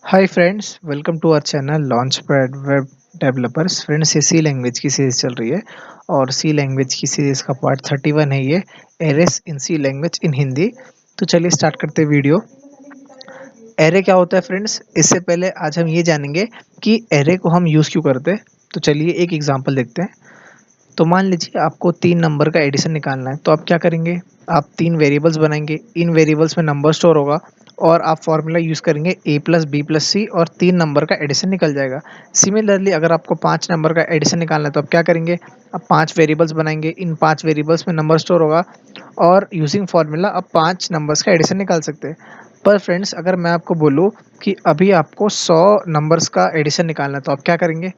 Hi friends, welcome to our channel Launchpad web developers. Friends, ये C language की series चल रही है और सी लैंग्वेज की सीरीज़ का पार्ट 31 है ये, arrays in C language in Hindi. तो चलिए स्टार्ट करते हैं वीडियो। एरे क्या होता है फ्रेंड्स? इससे पहले आज हम ये जानेंगे कि एरे को हम यूज़ क्यों करते हैं। तो चलिए एक एग्जांपल देखते हैं। तो मान लीजिए आपको 3 नंबर का एडिशन निकालना है, तो आप क्या करेंगे? आप 3 वेरिएबल्स बनाएँगे, इन वेरिएबल्स में नंबर स्टोर होगा और आप फ़ॉर्मूला यूज़ करेंगे a प्लस बी प्लस सी और 3 नंबर का एडिशन निकल जाएगा। सिमिलरली अगर आपको 5 नंबर का एडिशन निकालना है, तो आप क्या करेंगे? आप 5 वेरिएबल्स बनाएँगे, इन 5 वेरिएबल्स में नंबर स्टोर होगा और यूज़िंग फ़ॉर्मूला आप 5 नंबर्स का एडिशन निकाल सकते हैं। पर फ्रेंड्स, अगर मैं आपको बोलूँ कि अभी आपको 100 नंबर्स का एडिशन निकालना है, तो आप क्या करेंगे?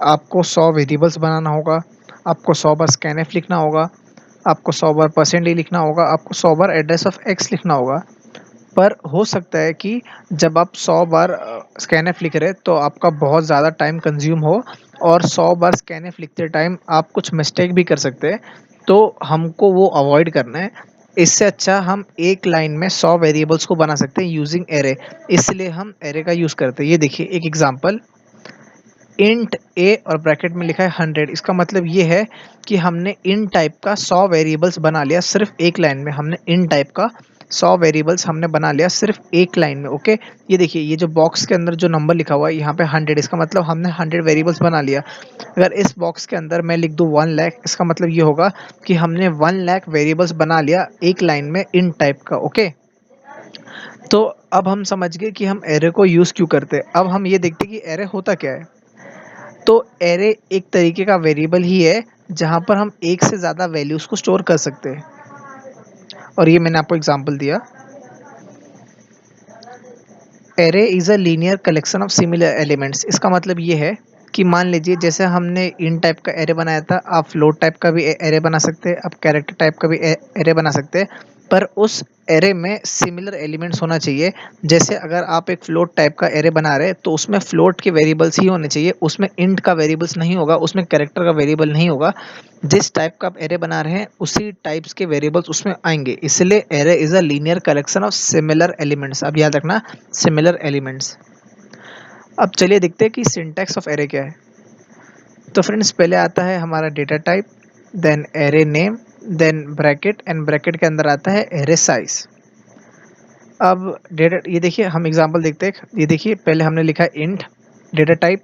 आपको 100 वेरिएबल्स बनाना होगा, आपको 100 बार स्कैनफ लिखना होगा, आपको 100 बार परसेंट डी लिखना होगा, आपको 100 बार एड्रेस ऑफ एक्स लिखना होगा। पर हो सकता है कि जब आप 100 बार स्कैनफ लिख रहे हैं तो आपका बहुत ज़्यादा टाइम कंज्यूम हो और 100 बार स्कैनफ लिखते टाइम आप कुछ मिस्टेक भी कर सकते हैं, तो हमको वो अवॉइड करना है। इससे अच्छा हम एक लाइन में 100 वेरिएबल्स को बना सकते हैं यूजिंग एरे। इसलिए हम एरे का यूज़ करते हैं। ये देखिए एक एग्जांपल, इंट ए और ब्रैकेट में लिखा है 100। इसका मतलब ये है कि हमने इन टाइप का 100 वेरिएबल्स बना लिया सिर्फ एक लाइन में। हमने इन टाइप का 100 वेरिएबल्स हमने बना लिया सिर्फ एक लाइन में। ओके, ये देखिए, ये जो बॉक्स के अंदर जो नंबर लिखा हुआ है यहाँ पे 100, इसका मतलब हमने 100 वेरिएबल्स बना लिया। अगर इस बॉक्स के अंदर मैं लिख दूँ 1 लाख, इसका मतलब ये होगा कि हमने 1 लाख वेरिएबल्स बना लिया एक लाइन में इन टाइप का। ओके, तो अब हम समझ गए कि हम एरे को यूज़ क्यों करते हैं। अब हम ये देखते हैं कि एरे होता क्या है। तो एरे एक तरीके का वेरिएबल ही है जहाँ पर हम एक से ज़्यादा वैल्यूज़ को स्टोर कर सकते हैं। और ये मैंने आपको एग्जांपल दिया। Array is a linear collection of similar elements. इसका मतलब ये है कि मान लीजिए जैसे हमने इन टाइप का एरे बनाया था, आप फ्लोट टाइप का भी एरे बना सकते हैं, आप कैरेक्टर टाइप का भी एरे बना सकते हैं। पर उस एरे में सिमिलर एलिमेंट्स होना चाहिए। जैसे अगर आप एक फ्लोट टाइप का एरे बना रहे हैं तो उसमें फ्लोट के वेरिएबल्स ही होने चाहिए, उसमें इंट का वेरिएबल्स नहीं होगा, उसमें कैरेक्टर का वेरिएबल नहीं होगा। जिस टाइप का आप एरे बना रहे हैं उसी टाइप्स के वेरिएबल्स उसमें आएंगे। इसलिए array is a linear collection of similar elements. अब याद रखना, सिमिलर एलिमेंट्स। अब चलिए देखते हैं कि सिंटैक्स ऑफ एरे क्या है। तो फ्रेंड्स, पहले आता है हमारा data type, then array name, then bracket, and bracket के अंदर आता है एरे साइज। अब डेटा, ये देखिए हम एग्जांपल देखते हैं। ये देखिए पहले हमने लिखा है int data type,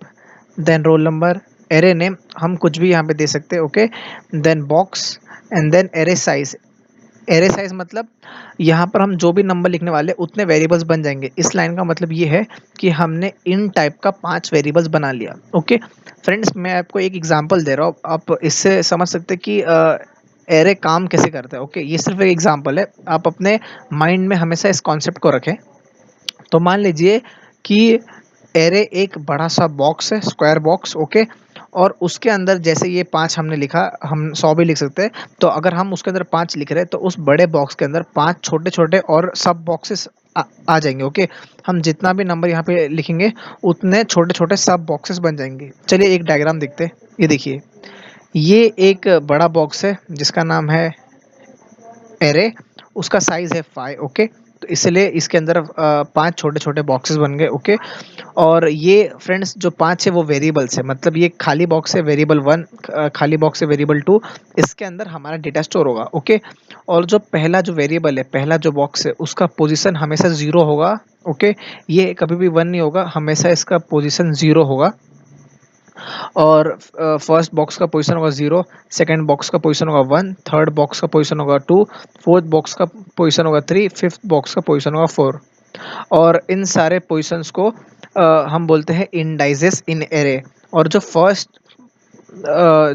then roll number, array name हम कुछ भी यहाँ पे दे सकते हैं। Okay, then box, and then array size. Array size मतलब यहाँ पर हम जो भी नंबर लिखने वाले उतने वेरिएबल्स बन जाएंगे। इस लाइन का मतलब ये है कि हमने इन टाइप का 5 वेरिएबल्स बना लिया। ओके फ्रेंड्स, मैं आपको एक एग्जांपल दे रहा हूँ, आप इससे समझ सकते हैं कि एरे काम कैसे करता है। ओके, ये सिर्फ एक एग्जांपल है, आप अपने माइंड में हमेशा इस कॉन्सेप्ट को रखें। तो मान लीजिए कि एरे एक बड़ा सा बॉक्स है, स्क्वायर बॉक्स। ओके, और उसके अंदर जैसे ये 5 हमने लिखा, हम 100 भी लिख सकते हैं। तो अगर हम उसके अंदर 5 लिख रहे हैं तो उस बड़े बॉक्स के अंदर 5 छोटे-छोटे और सब बॉक्सेस आ जाएँगे। ओके, हम जितना भी नंबर यहाँ पे लिखेंगे उतने छोटे-छोटे सब बॉक्सेस बन जाएँगे। चलिए एक डायग्राम देखते हैं। ये देखिए, ये एक बड़ा बॉक्स है जिसका नाम है एरे, उसका साइज़ है 5। ओके, तो इसलिए इसके अंदर 5 छोटे-छोटे बॉक्सेस बन गए। ओके, और ये फ्रेंड्स जो 5 है वो वेरिएबल्स है, मतलब ये खाली बॉक्स है वेरिएबल 1, खाली बॉक्स है वेरिएबल 2। इसके अंदर हमारा डेटा स्टोर होगा। ओके, और जो पहला जो वेरिएबल है, पहला जो बॉक्स है, उसका पोजीशन हमेशा 0 होगा। ओके, ये कभी भी 1 नहीं होगा, हमेशा इसका पोजीशन 0 होगा। और फर्स्ट बॉक्स का पोजीशन होगा 0, सेकंड बॉक्स का पोजीशन होगा 1, थर्ड बॉक्स का पोजीशन होगा 2, फोर्थ बॉक्स का पोजीशन होगा 3, फिफ्थ बॉक्स का पोजीशन होगा 4। और इन सारे पोजीशंस को हम बोलते हैं इंडाइजेस इन एरे। और जो फर्स्ट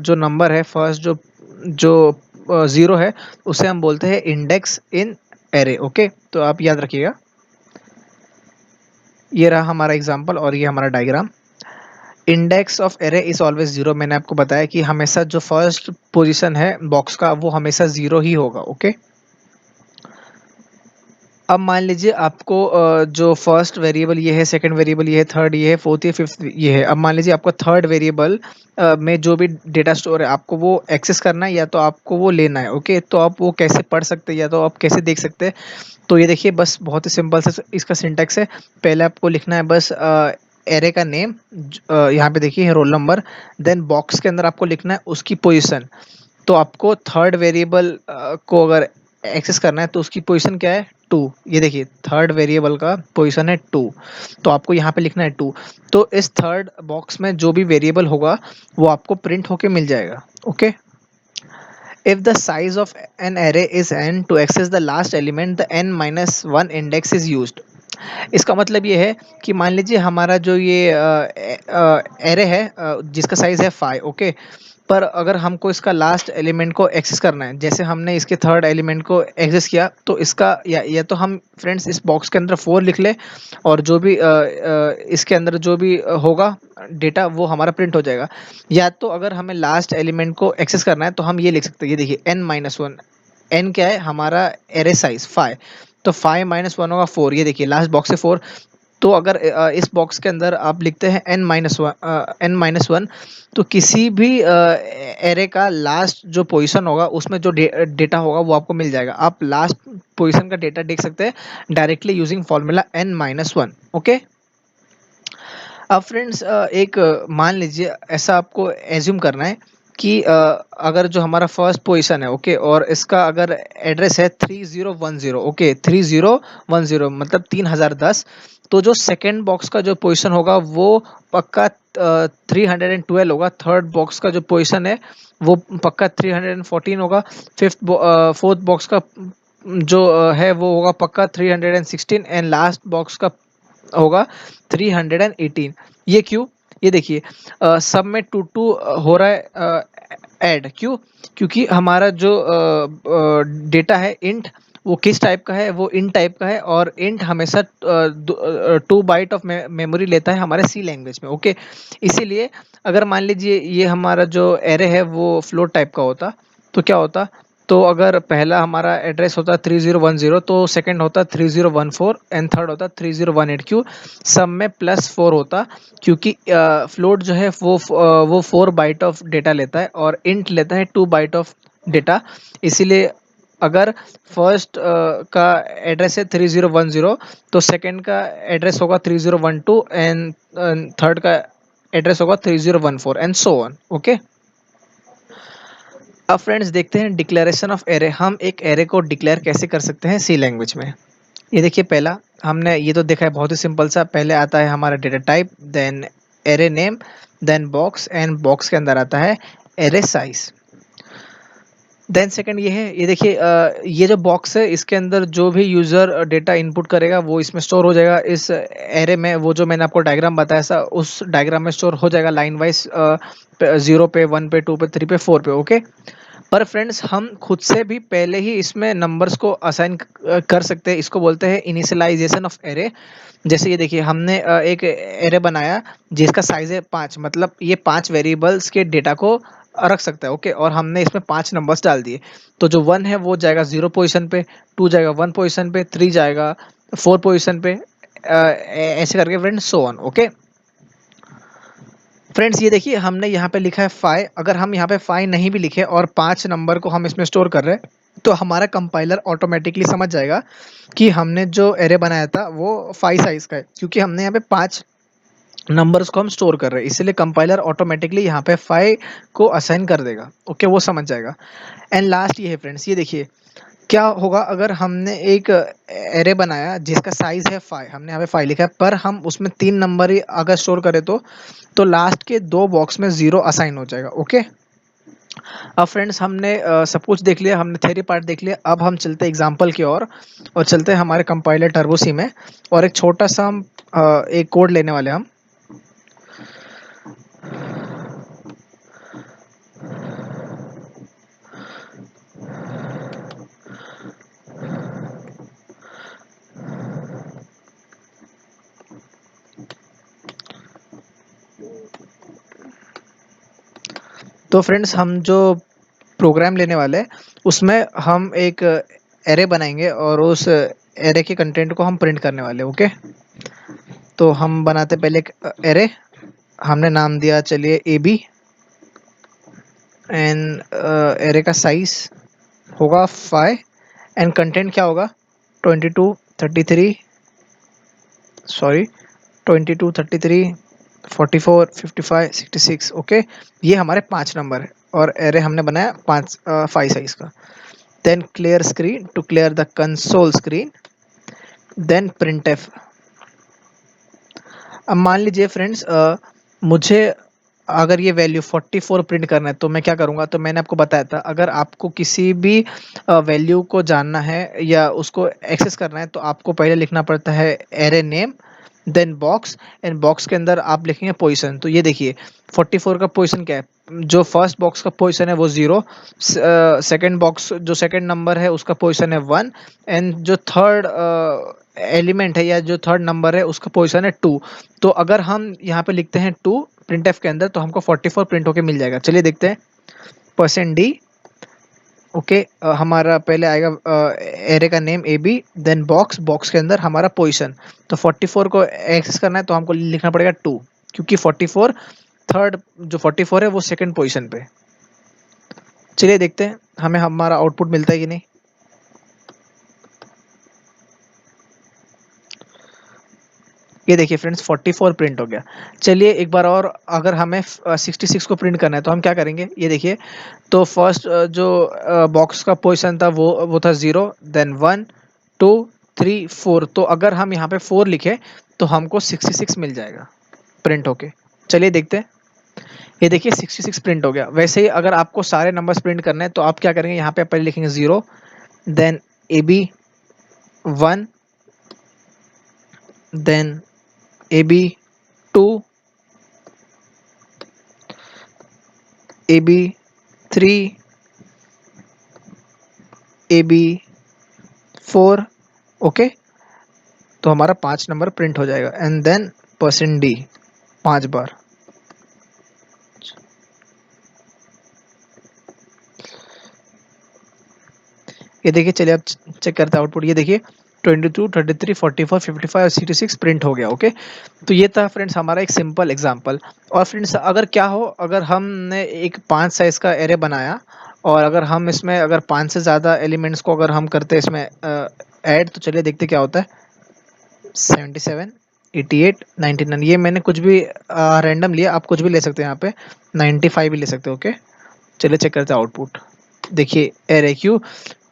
जो नंबर है, फर्स्ट जो जो 0 है, उसे हम बोलते हैं इंडेक्स इन एरे। ओके, तो आप याद रखिएगा। ये रहा हमारा एग्जांपल और ये हमारा diagram. Index of array is always 0। मैंने आपको बताया कि हमेशा जो फर्स्ट पोजीशन है बॉक्स का वो हमेशा 0 ही होगा। ओके, अब मान लीजिए आपको जो फर्स्ट वेरिएबल ये है, सेकंड वेरिएबल ये है, थर्ड ये है, फोर्थ ये, फिफ्थ ये है। अब मान लीजिए आपको थर्ड वेरिएबल में जो भी डेटा स्टोर है आपको वो एक्सेस करना है या तो आपको वो लेना है। ओके, तो आप वो कैसे पढ़ सकते हैं या तो आप कैसे देख सकते हैं? तो ये देखिए बस बहुत ही सिंपल सा इसका सिंटैक्स है। पहले आपको लिखना है बस एरे का नेम, यहाँ पे देखिए रोल नंबर, देन बॉक्स के अंदर आपको लिखना है उसकी पोजीशन। तो आपको थर्ड वेरिएबल को अगर एक्सेस करना है तो उसकी पोजीशन क्या है, 2। ये देखिए थर्ड वेरिएबल का पोजीशन है 2, तो आपको यहाँ पे लिखना है 2। तो इस थर्ड बॉक्स में जो भी वेरिएबल होगा वो आपको प्रिंट होके मिल जाएगा। Okay, if the size of an array is n, to access the last element the n minus 1 index is used। इसका मतलब ये है कि मान लीजिए हमारा जो ये एरे है जिसका साइज है 5। ओके, पर अगर हमको इसका लास्ट एलिमेंट को एक्सेस करना है, जैसे हमने इसके थर्ड एलिमेंट को एक्सेस किया, तो इसका या तो हम फ्रेंड्स इस बॉक्स के अंदर 4 लिख ले, और जो भी इसके अंदर जो भी होगा डेटा वो हमारा प्रिंट हो जाएगा। या तो अगर हमें लास्ट एलिमेंट को एक्सेस करना है तो हम ये लिख सकते हैं, ये देखिए n-1। n क्या है, हमारा एरे साइज 5, तो 5 - 1 होगा 4। ये देखिए लास्ट बॉक्स से 4। तो अगर इस बॉक्स के अंदर आप लिखते हैं n-1, तो किसी भी एरे का लास्ट जो पोजीशन होगा उसमें जो डेटा होगा वो आपको मिल जाएगा। आप लास्ट पोजीशन का डेटा देख सकते हैं directly using formula n-1। Okay, अब फ्रेंड्स एक मान लीजिए ऐसा आपको एज्यूम करना है कि अगर जो हमारा फर्स्ट पोजीशन है, ओके, और इसका अगर एड्रेस है 3010, ओके, 3010 मतलब 3010, तो जो सेकंड बॉक्स का जो पोजीशन होगा वो पक्का 312 होगा। थर्ड बॉक्स का जो पोजीशन है वो पक्का 314 होगा। फोर्थ बॉक्स का जो है वो होगा पक्का 316, एंड लास्ट बॉक्स का होगा 318। ये क्यों, ये देखिए सब में टू टू हो रहा है ऐड, क्यों, क्योंकि हमारा जो डेटा है इंट, वो किस टाइप का है, वो इन टाइप का है, और इंट हमेशा 2 बाइट ऑफ मेमोरी लेता है हमारे सी लैंग्वेज में। ओके, इसीलिए अगर मान लीजिए ये हमारा जो एरे है वो फ्लोट टाइप का होता, तो क्या होता, तो अगर पहला हमारा एड्रेस होता 3010, तो सेकंड होता 3014, एंड थर्ड होता 3018। क्यों, सब में +4 होता, क्योंकि फ्लोट जो है वो 4 बाइट ऑफ डेटा लेता है और इंट लेता है 2 बाइट ऑफ डेटा। इसीलिए अगर फर्स्ट का एड्रेस है 3010, तो सेकंड का एड्रेस होगा 3012, एंड थर्ड का एड्रेस होगा 3014, एंड सो ऑन। ओके, अब फ्रेंड्स देखते हैं डिक्लेरेशन ऑफ एरे। हम एक एरे को डिक्लेयर कैसे कर सकते हैं सी लैंग्वेज में। ये देखिए पहला हमने ये तो देखा है, बहुत ही सिंपल सा। पहले आता है हमारा data type, then array name, then box, and box के अंदर आता है एरे साइज। देन सेकंड ये है, ये देखिए ये जो बॉक्स है इसके अंदर जो भी यूज़र डेटा इनपुट करेगा वो इसमें स्टोर हो जाएगा इस एरे में। वो जो मैंने आपको डायग्राम बताया था उस डायग्राम में स्टोर हो जाएगा लाइन वाइज, 0 पे, 1 पे, 2 पे, 3 पे, 4 पे। ओके, पर फ्रेंड्स हम खुद से भी पहले ही इसमें नंबर्स को असाइन कर सकते हैं। इसको बोलते हैं इनिशियलाइजेशन ऑफ एरे। जैसे ये देखिए हमने एक एरे बनाया जिसका साइज है 5, मतलब ये 5 वेरिएबल्स के डेटा को रख सकता है। ओके, और हमने इसमें 5 नंबर्स डाल दिए। तो जो 1 है वो जाएगा 0 पोजीशन पे, 2 जाएगा 1 पोजीशन पे, 3 जाएगा 4 पोजीशन पे, ऐसे करके friends so on. Okay friends, ये देखिए हमने यहाँ पे लिखा है 5। अगर हम यहाँ पे 5 नहीं भी लिखे और 5 नंबर को हम इसमें स्टोर कर रहे हैं, तो हमारा कंपाइलर ऑटोमेटिकली समझ जाएगा कि हमने जो एरे बनाया था वो 5 साइज का है, क्योंकि हमने यहाँ पे 5 नंबर्स को हम स्टोर कर रहे हैं। इसलिए कंपाइलर ऑटोमेटिकली यहाँ पे 5 को असाइन कर देगा। ओके, वो समझ जाएगा। एंड लास्ट ये है फ्रेंड्स, ये देखिए क्या होगा अगर हमने एक एरे बनाया जिसका साइज है 5, हमने यहाँ पे 5 लिखा है, पर हम उसमें 3 नंबर ही अगर स्टोर करें तो लास्ट के 2 बॉक्स में 0 असाइन हो जाएगा। ओके, अब फ्रेंड्स हमने सब कुछ देख लिया, हमने थ्योरी पार्ट देख लिया। अब हम चलते हैं एग्जांपल की ओर, और चलते हैं हमारे कंपाइलर टर्बो सी में, और एक छोटा सा हम एक कोड लेने वाले हैं हम। तो फ्रेंड्स हम जो प्रोग्राम लेने वाले हैं उसमें हम एक एरे बनाएंगे और उस एरे के कंटेंट को हम प्रिंट करने वाले हैं। ओके, तो हम बनाते पहले एक एरे, हमने नाम दिया चलिए AB, एंड एरे का साइज होगा 5, एंड कंटेंट क्या होगा, 22 33 सॉरी 22 33 44 55 66। ओके, ये हमारे 5 नंबर है और एरे हमने बनाया 5 साइज का। Then clear screen to clear the console screen, then printf. अब मान लीजिए फ्रेंड्स, मुझे अगर ये वैल्यू 44 प्रिंट करना है तो मैं क्या करूँगा, तो मैंने आपको बताया था अगर आपको किसी भी वैल्यू को जानना है या उसको एक्सेस करना है तो आपको पहले लिखना पड़ता है array name, then box, and box के अंदर आप लिखेंगे पोजीशन। तो ये देखिए 44 का पोजीशन क्या है, जो फर्स्ट बॉक्स का पोजीशन है वो 0, सेकंड बॉक्स जो सेकंड नंबर है उसका पोजीशन है 1, एंड जो थर्ड एलिमेंट है या जो थर्ड नंबर है उसका पोजीशन है 2। तो अगर हम यहाँ पे लिखते हैं 2 प्रिंटफ के अंदर तो हमको 44 प्रिंट होके मिल जाएगा। चलिए देखते हैं %d। ओके, हमारा पहले आएगा एरे का name AB, then box, box के अंदर हमारा पोजीशन। तो 44 को एक्सेस करना है तो हमको लिखना पड़ेगा 2, क्योंकि 44 थर्ड जो 44 है वो सेकंड पोजीशन पे। चलिए देखते हैं हमें हमारा आउटपुट मिलता है कि नहीं। ये देखिए फ्रेंड्स 44 प्रिंट हो गया। चलिए एक बार और, अगर हमें 66 को प्रिंट करना है तो हम क्या करेंगे, ये देखिए। तो फर्स्ट जो बॉक्स का पोजीशन था वो था 0, देन 1 2 3 4। तो अगर हम यहाँ पे 4 लिखे तो हमको 66 मिल जाएगा प्रिंट होके। चलिए देखते हैं। ये देखिए 66 प्रिंट हो गया। वैसे ही अगर आपको सारे नंबर्स प्रिंट करने हैं तो आप क्या करेंगे, यहाँ पे पहले लिखेंगे 0, then AB 1, then AB 2, AB 3, AB 4। Okay, तो हमारा 5 नंबर प्रिंट हो जाएगा, एंड देन %d 5 बार। ये देखिए, चलिए आप चेक करते हैं आउटपुट। ये देखिए 22 33 44 55 और 66 प्रिंट हो गया। ओके, तो ये था फ्रेंड्स हमारा एक सिंपल एग्जांपल। और फ्रेंड्स अगर क्या हो, अगर हमने एक 5 साइज का एरे बनाया और अगर हम इसमें अगर 5 से ज़्यादा एलिमेंट्स को अगर हम करते हैं इसमें ऐड, तो चलिए देखते क्या होता है। 77 88 99, ये मैंने कुछ भी रैंडम लिया, आप कुछ भी ले सकते हैं यहाँ पे, 95 भी ले सकते हो। ओके, चलिए चेक करते हैं आउटपुट। देखिए एरे क्यू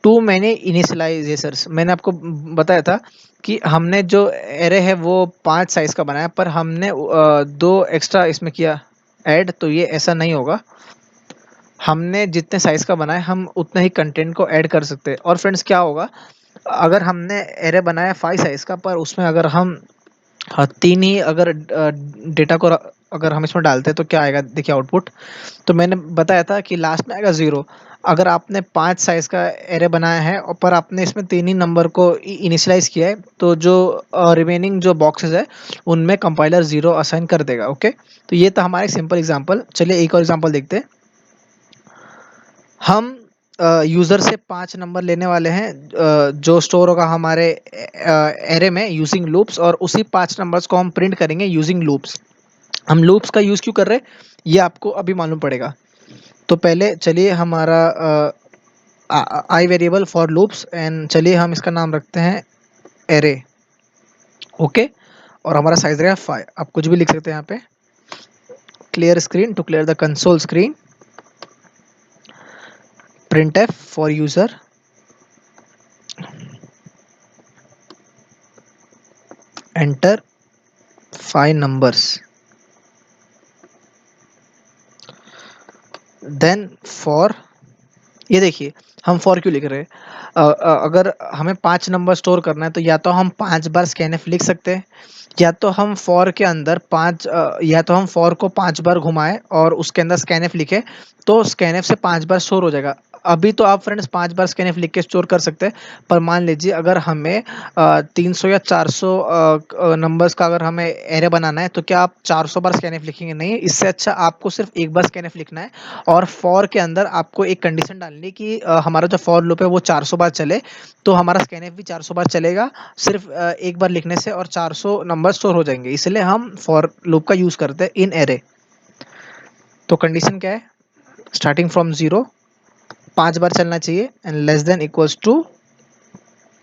टू मैंने इनिशियलाइजेशंस मैंने आपको बताया था कि हमने जो एरे है वो 5 साइज का बनाया, पर हमने 2 एक्स्ट्रा इसमें किया ऐड, तो ये ऐसा नहीं होगा। हमने जितने साइज का बनाया हम उतने ही कंटेंट को ऐड कर सकते हैं। और फ्रेंड्स क्या होगा, अगर हमने एरे बनाया 5 साइज का, पर उसमें अगर हम 3 ही अगर डेटा को अगर हम इसमें डालते हैं तो क्या आएगा, देखिए आउटपुट। तो मैंने बताया था कि लास्ट में आएगा 0। अगर आपने 5 साइज का एरे बनाया है और पर आपने इसमें 3 ही नंबर को इनिशियलाइज किया है, तो जो रिमेनिंग जो बॉक्सेस है उनमें कंपाइलर 0 असाइन कर देगा। ओके, तो ये था हमारा एक सिंपल एग्जांपल। चलिए एक और एग्जांपल देखते हैं। हम यूज़र से 5 नंबर लेने वाले हैं, जो स्टोर होगा हमारे एरे में यूजिंग लूप्स, और उसी 5 नंबर्स को हम प्रिंट करेंगे यूजिंग लूप्स। हम लूप्स का यूज़ क्यों कर रहे हैं ये आपको अभी मालूम पड़ेगा। तो पहले चलिए हमारा I variable for loops, and चलिए हम इसका नाम रखते हैं एरे। ओके, और हमारा साइज रहेगा 5। आप कुछ भी लिख सकते हैं यहाँ पे। Clear screen to clear the console screen, printf for user, enter 5 numbers, then for। ये देखिए हम फॉर क्यों लिख रहे हैं, अगर हमें 5 नंबर स्टोर करना है तो या तो हम 5 बार स्कैनफ लिख सकते हैं, या तो हम फॉर के अंदर 5 या तो हम फॉर को 5 बार घुमाएं और उसके अंदर स्कैनफ लिखें, तो स्कैनफ से 5 बार स्टोर हो जाएगा। अभी तो आप फ्रेंड्स 5 बार स्कैनफ लिख के स्टोर कर सकते हैं, पर मान लीजिए अगर हमें 300 या 400 नंबर्स का अगर हमें एरे बनाना है तो क्या आप 400 बार स्कैनफ लिखेंगे? नहीं, इससे अच्छा आपको सिर्फ एक बार स्कैनफ लिखना है, और फॉर के अंदर आपको एक कंडीशन डालनी कि हमारा जो फॉर लूप है वो 400 बार चले, तो हमारा स्कैनफ भी 400 बार चलेगा सिर्फ एक बार लिखने से, और 400 नंबर स्टोर हो जाएंगे। इसलिए हम फॉर लूप का यूज करते हैं इन एरे। तो कंडीशन क्या है, स्टार्टिंग फ्रॉम 0 5 बार चलना चाहिए, and less than equals to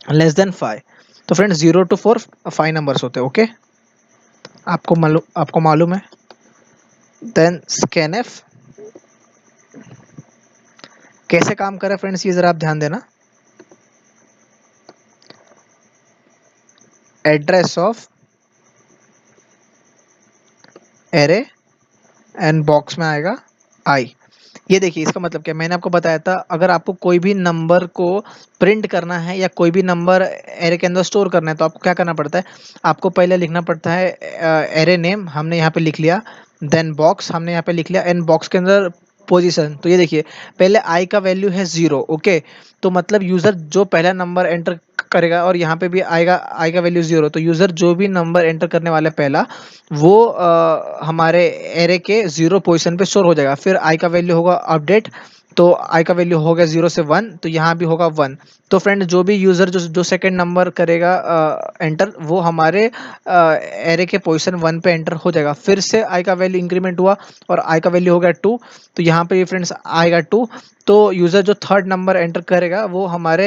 less than 5। तो फ्रेंड्स 0 to 4 5 नंबर्स होते हैं। ओके, आपको मालूम है। देन स्कैनफ कैसे काम करे फ्रेंड्स, ये जरा आप ध्यान देना। Address of array and box में आएगा आई। ये देखिए इसका मतलब क्या, मैंने आपको बताया था अगर आपको कोई भी नंबर को प्रिंट करना है या कोई भी नंबर एरे के अंदर स्टोर करना है तो आपको क्या करना पड़ता है, आपको पहले लिखना पड़ता है एरे नेम, हमने यहाँ पे लिख लिया। देन बॉक्स हमने यहाँ पे लिख लिया, एंड बॉक्स के अंदर पोजीशन। तो ये देखिए पहले आई का वैल्यू है 0। ओके, तो मतलब यूजर जो पहला नंबर एंटर करेगा, और यहाँ पे भी आएगा आई का वैल्यू 0, तो यूजर जो भी नंबर एंटर करने वाला है पहला, वो हमारे एरे के 0 पोजीशन पे स्टोर हो जाएगा। फिर आई का वैल्यू होगा अपडेट, तो आई का वैल्यू हो गया 0 से 1, तो यहाँ भी होगा 1। तो फ्रेंड जो भी यूजर जो सेकंड नंबर करेगा एंटर, वो हमारे एरे के पोजीशन 1 पे एंटर हो जाएगा। फिर से आई का वैल्यू इंक्रीमेंट हुआ और आई का वैल्यू हो गया 2, तो यहाँ पे फ्रेंड्स आएगा 2। तो यूजर जो थर्ड नंबर एंटर करेगा वो हमारे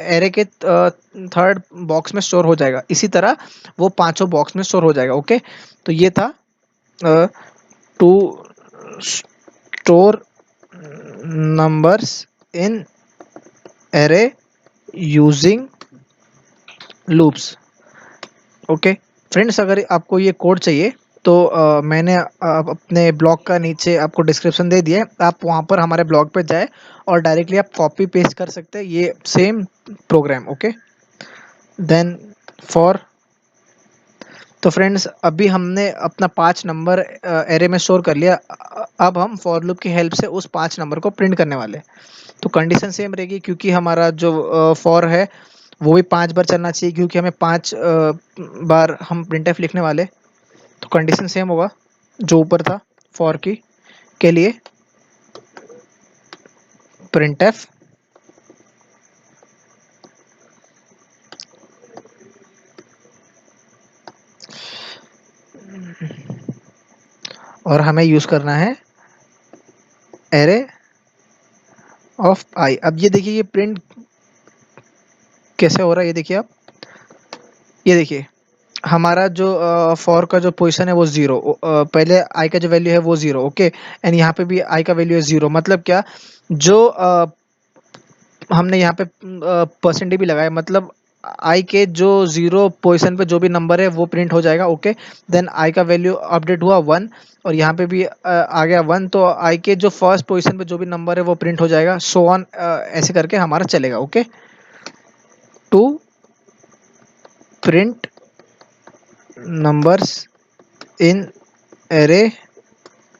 एरे के थर्ड बॉक्स में स्टोर हो जाएगा। इसी तरह वो पांचों बॉक्स में स्टोर हो जाएगा। ओके, तो ये था to store numbers in array using loops. Okay friends, अगर आपको ये कोड चाहिए तो मैंने अपने ब्लॉग का नीचे आपको डिस्क्रिप्शन दे दिया है, आप वहाँ पर हमारे ब्लॉग पे जाए और डायरेक्टली आप कॉपी पेस्ट कर सकते हैं ये same program. Okay, then for, तो फ्रेंड्स अभी हमने अपना 5 नंबर एरे में स्टोर कर लिया। अब हम फॉर लूप की हेल्प से उस 5 नंबर को प्रिंट करने वाले हैं। तो कंडीशन सेम रहेगी, क्योंकि हमारा जो फॉर है वो भी 5 बार चलना चाहिए, क्योंकि हमें 5 बार हम प्रिंटफ लिखने वाले। तो कंडीशन सेम होगा जो ऊपर था फॉर की के लिए, प्रिंटफ और हमें यूज करना है एरे ऑफ आई। अब ये देखिए ये प्रिंट कैसे हो रहा है, ये देखिए आप, ये देखिए हमारा जो फॉर का जो पोजीशन है वो 0, पहले आई का जो वैल्यू है वो 0। ओके, एंड यहाँ पे भी आई का वैल्यू है 0। मतलब क्या, जो हमने यहाँ पे परसेंटेज भी लगाया, मतलब आई के जो 0 पोजीशन पे जो भी नंबर है वो प्रिंट हो जाएगा। ओके, देन आई का वैल्यू अपडेट हुआ 1, और यहाँ पे भी आ गया 1, तो आई के जो फर्स्ट पोजीशन पे जो भी नंबर है वो प्रिंट हो जाएगा। सो ऑन ऐसे करके हमारा चलेगा। Okay, to print numbers in array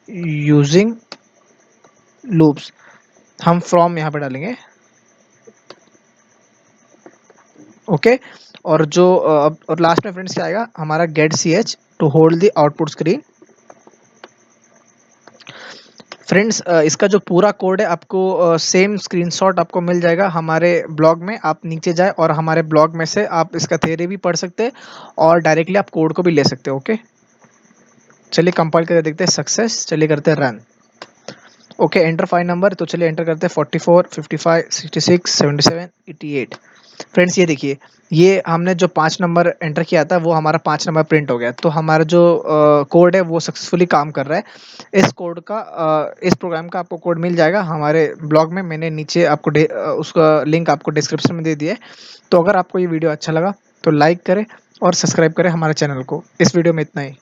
using loops, हम फ्रॉम यहाँ पे डालेंगे। ओके, और जो और लास्ट में फ्रेंड्स क्या आएगा हमारा, get C H to hold the output screen. Friends इसका जो पूरा कोड है आपको सेम स्क्रीनशॉट आपको मिल जाएगा हमारे ब्लॉग में। आप नीचे जाए और हमारे ब्लॉग में से आप इसका थ्योरी भी पढ़ सकते हैं और डायरेक्टली आप कोड को भी ले सकते हो। ओके, चलिए कंपाइल करके देखते हैं। सक्सेस, चलिए करते हैं रन। ओके, एंटर 5 नंबर, तो चलिए एंटर करते हैं 44, 55, 66, 77, 88। फ्रेंड्स ये देखिए, ये हमने जो 5 नंबर एंटर किया था वो हमारा 5 नंबर प्रिंट हो गया। तो हमारा जो कोड है वो सक्सेसफुली काम कर रहा है। इस कोड का इस प्रोग्राम का आपको कोड मिल जाएगा हमारे ब्लॉग में, मैंने नीचे आपको उसका लिंक आपको डिस्क्रिप्शन में दे दिया है। तो अगर आपको ये वीडियो अच्छा लगा तो लाइक करें और सब्सक्राइब करें हमारे चैनल को। इस वीडियो में इतना ही।